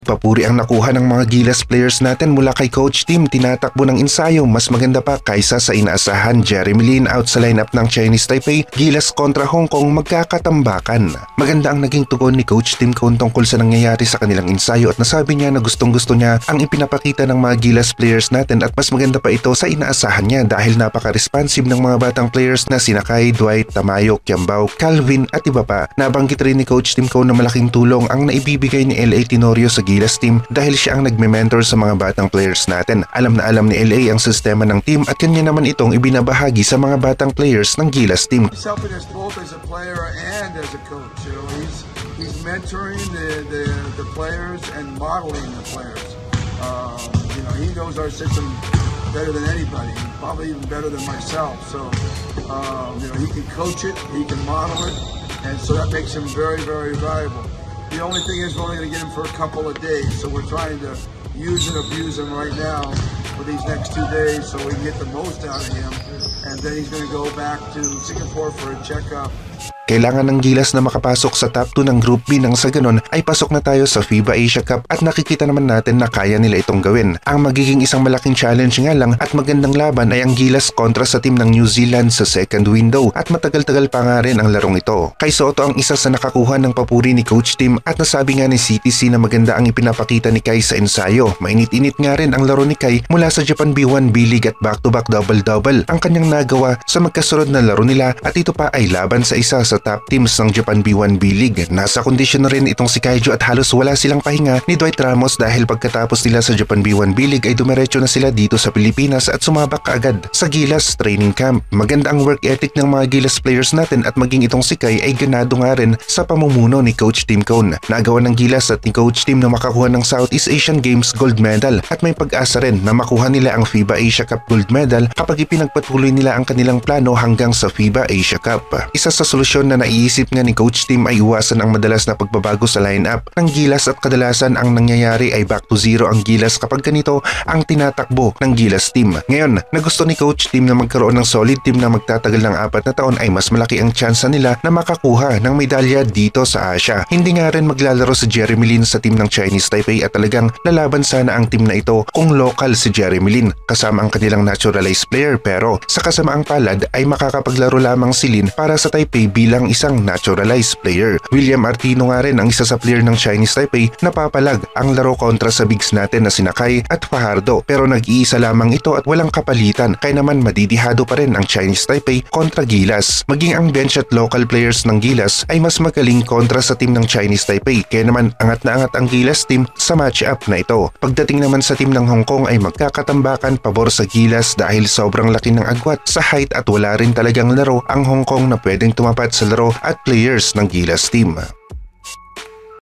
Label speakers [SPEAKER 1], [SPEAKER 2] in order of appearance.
[SPEAKER 1] Papuri ang nakuha ng mga Gilas players natin mula kay Coach Tim. Tinatakbo ng ensayo, mas maganda pa kaysa sa inaasahan. Jeremy Lin out sa lineup ng Chinese Taipei. Gilas kontra Hong Kong magkakatambakan. Maganda ang naging tugon ni Coach Tim Cone tungkol sa nangyayari sa kanilang ensayo at nasabi niya na gustong-gusto niya ang ipinapakita ng mga Gilas players natin at mas maganda pa ito sa inaasahan niya dahil napaka-responsive ng mga batang players na sina Kai, Dwight, Tamayo, Kiambao, Calvin at iba pa. Nabanggit rin ni Coach Tim Cone na malaking tulong ang naibibigay ni LA Tenorio sa Gilas team dahil siya ang nagme-mentor sa mga batang players natin. Alam na alam ni LA ang sistema ng team at kanya naman itong ibinabahagi sa mga batang players ng Gilas team.
[SPEAKER 2] He's helping us both as a player and as a coach. You know, he's mentoring the players and modeling the players. You know, he knows our system better than anybody, probably even better than myself. So, you know, he can coach it, he can model it, and so that makes him very, very valuable. The only thing is we're only going to get him for a couple of days, so we're trying to use and abuse him right now for these next 2 days so we can get the most out of him, and then he's going to go back to Singapore for a checkup.
[SPEAKER 1] Kailangan ng Gilas na makapasok sa top 2 ng Group B nang sa ganon ay pasok na tayo sa FIBA Asia Cup at nakikita naman natin na kaya nila itong gawin. Ang magiging isang malaking challenge nga lang at magandang laban ay ang Gilas kontra sa team ng New Zealand sa second window at matagal-tagal pa nga rin ang larong ito. Kay Soto ang isa sa nakakuha ng papuri ni Coach Tim at nasabi nga ni CTC na maganda ang ipinapakita ni Kai sa ensayo. Mainit-init nga rin ang laro ni Kai mula sa Japan B1 B-League at back-to-back double-double ang kanyang nagawa sa magkasunod na laro nila at ito pa ay laban sa isa sa top teams ng Japan B1 B-League. Nasa kondisyon na rin itong si Kaijo at halos wala silang pahinga ni Dwight Ramos dahil pagkatapos nila sa Japan B1 B-League ay dumiretso na sila dito sa Pilipinas at sumabak kaagad sa Gilas training camp. Maganda ang work ethic ng mga Gilas players natin at maging itong si Kai ay ganado nga rin sa pamumuno ni Coach Tim Cone. Nagawa ng Gilas at ni Coach Tim na makakuha ng Southeast Asian Games gold medal at may pag-asa rin na makuha nila ang FIBA Asia Cup gold medal kapag ipinagpatuloy nila ang kanilang plano hanggang sa FIBA Asia Cup. Isa sa solusyon na naiisip nga ni Coach Tim ay iwasan ang madalas na pagbabago sa lineup ng Gilas at kadalasan ang nangyayari ay back to zero ang Gilas kapag ganito ang tinatakbo ng Gilas team. Ngayon, na gusto ni Coach Tim na magkaroon ng solid team na magtatagal ng 4 na taon ay mas malaki ang tsansa nila na makakuha ng medalya dito sa Asia. Hindi nga rin maglalaro si Jeremy Lin sa team ng Chinese Taipei at talagang lalaban sana ang team na ito kung local si Jeremy Lin kasama ang kanilang naturalized player pero sa kasamaang palad ay makakapaglaro lamang si Lin para sa Taipei bilang isang naturalized player. William Artino nga rin ang isa sa player ng Chinese Taipei na papalag ang laro kontra sa bigs natin na sina Kai at Fajardo pero nag-iisa lamang ito at walang kapalitan kaya naman madidihado pa rin ang Chinese Taipei kontra Gilas. Maging ang bench at local players ng Gilas ay mas magaling kontra sa team ng Chinese Taipei kaya naman angat na angat ang Gilas team sa match-up na ito. Pagdating naman sa team ng Hong Kong ay magkakatambakan pabor sa Gilas dahil sobrang laki ng agwat sa height at wala rin talagang laro ang Hong Kong na pwedeng tumapat sa laro at players ng Gilas team.